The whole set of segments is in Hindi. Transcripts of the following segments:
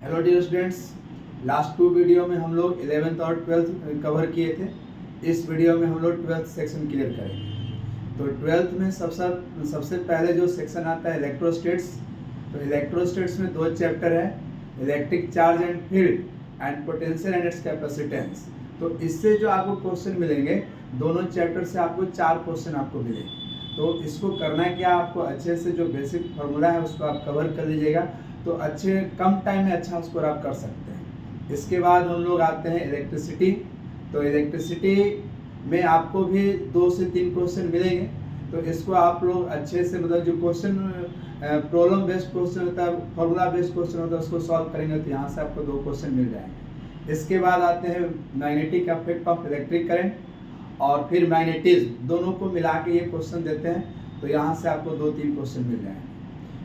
Hello dear students, last 2 video में हम लोग 11th और 12th कवर किए थे। इस वीडियो में हम लोग 12th सेक्शन क्लियर करेंगे। तो 12th में सबसे पहले जो सेक्शन आता है इलेक्ट्रोस्टेट्स। तो इलेक्ट्रोस्टेट्स में 2 चैप्टर है, electric charge and field and potential and it's capacitance. तो इससे जो आपको क्वेश्चन मिलेंगे, दोनों चैप्टर से आपको 4 क्वेश्चन आपको मिलेंगे। तो इसको करना है क्या, आपको अच्छे से जो बेसिक फार्मूला है उसको आप कवर कर लीजिएगा, तो अच्छे कम टाइम में अच्छा स्कोर आप कर सकते हैं। इसके बाद हम लोग आते हैं इलेक्ट्रिसिटी। तो इलेक्ट्रिसिटी में आपको भी 2 से 3 क्वेश्चन मिलेंगे। तो इसको आप लोग अच्छे से, मतलब जो क्वेश्चन प्रॉब्लम बेस्ड क्वेश्चन होता है, फार्मूला बेस्ड क्वेश्चन होता है, उसको सॉल्व करेंगे तो यहाँ से आपको 2 क्वेश्चन मिल जाएंगे। इसके बाद आते हैं magnetic effect of electric current और फिर मैग्नेटिज्म, दोनों को मिला के ये क्वेश्चन देते हैं। तो यहाँ से आपको 2-3 क्वेश्चन मिल जाएंगे।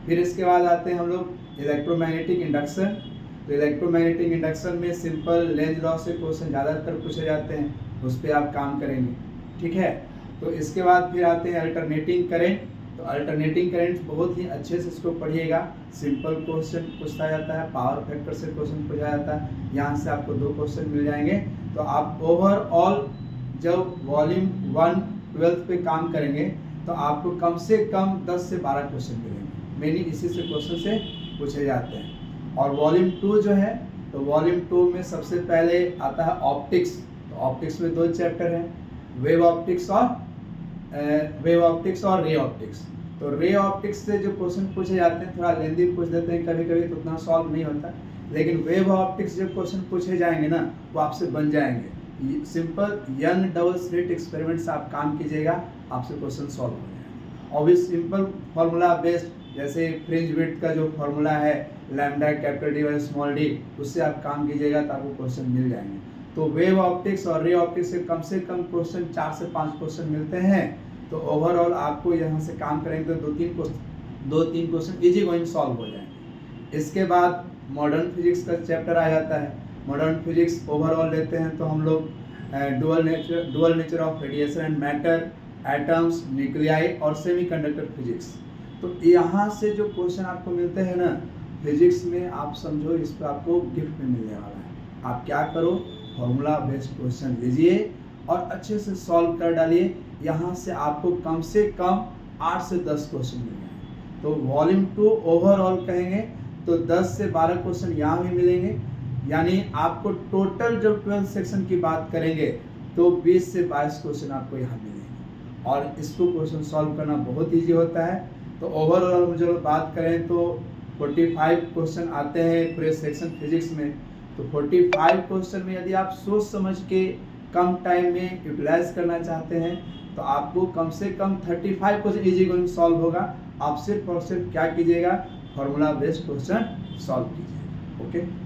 फिर इसके बाद आते हैं हम लोग इलेक्ट्रोमैग्नेटिक इंडक्शन। तो इलेक्ट्रोमैग्नेटिक इंडक्शन में सिंपल लेंज लॉ से क्वेश्चन ज़्यादातर पूछे जाते हैं, उस पर आप काम करेंगे, ठीक है। तो इसके बाद फिर आते हैं अल्टरनेटिंग करंट। तो अल्टरनेटिंग करंट बहुत ही अच्छे से इसको पढ़िएगा। सिंपल क्वेश्चन पूछा जाता है, पावर फैक्टर से क्वेश्चन पूछा जाता है। यहाँ से आपको 2 क्वेश्चन मिल जाएंगे। तो आप ओवरऑल जब वॉल्यूम 1 12th पे काम करेंगे तो आपको कम से कम 10 से 12 क्वेश्चन मिलेंगे। मेनली इसी से क्वेश्चन से पूछे जाते हैं। और वॉल्यूम 2 जो है, तो वॉल्यूम 2 में सबसे पहले आता है ऑप्टिक्स। तो ऑप्टिक्स में 2 चैप्टर हैं, वेव ऑप्टिक्स और रे ऑप्टिक्स। तो रे ऑप्टिक्स से जो क्वेश्चन पूछे जाते हैं थोड़ा लेंदी पूछ देते हैं कभी कभी, तो उतना सॉल्व नहीं होता। लेकिन वेव ऑप्टिक्स जो क्वेश्चन पूछे जाएंगे ना, वो आपसे बन जाएंगे। Simple young double slit experiment से आप काम कीजिएगा, आपसे क्वेश्चन सॉल्व हो जाएगा। और भी सिंपल फार्मूला बेस्ड, जैसे फ्रिंज विड्थ का जो फार्मूला है लैम्डा कैपिटल डी और स्मॉल डी, उससे आप काम कीजिएगा तो आपको क्वेश्चन मिल जाएंगे। तो वेव ऑप्टिक्स और रे ऑप्टिक्स से कम क्वेश्चन 4 से 5 क्वेश्चन मिलते हैं। तो ओवरऑल आपको यहाँ से काम करेंगे तो 2-3 क्वेश्चन इजी गोइंग सॉल्व हो जाएंगे। इसके बाद मॉडर्न फिजिक्स का चैप्टर आ जाता है। मॉडर्न फिजिक्स ओवरऑल लेते हैं तो हम लोग dual nature of radiation and matter, atoms, nuclei और सेमीकंडक्टर फिजिक्स। तो यहाँ से जो क्वेश्चन आपको मिलते हैं ना फिजिक्स में, आप समझो इस पर आपको गिफ्ट में मिलने वाला है। आप क्या करो, फॉर्मूला बेस्ड क्वेश्चन लीजिए और अच्छे से सॉल्व कर डालिए। यहाँ से आपको कम से कम 8 से 10 क्वेश्चन मिल जाएंगे। तो वॉल्यूम 2 ओवरऑल कहेंगे तो 10 से 12 क्वेश्चन यहाँ भी मिलेंगे। यानी आपको टोटल जब 12th सेक्शन की बात करेंगे तो 20 से 22 क्वेश्चन आपको यहाँ मिलेंगे। और इसको क्वेश्चन सॉल्व करना बहुत ईजी होता है। तो ओवरऑल हम जब बात करें तो 45 क्वेश्चन आते हैं पूरे सेक्शन फिजिक्स में। तो 45 क्वेश्चन में यदि आप सोच समझ के कम टाइम में यूटिलाइज करना चाहते हैं तो आपको कम से कम 35 क्वेश्चन इजी गोइंग सॉल्व होगा। आप सिर्फ और सिर्फ क्या कीजिएगा, फॉर्मूला बेस्ड क्वेश्चन सॉल्व कीजिएगा। ओके।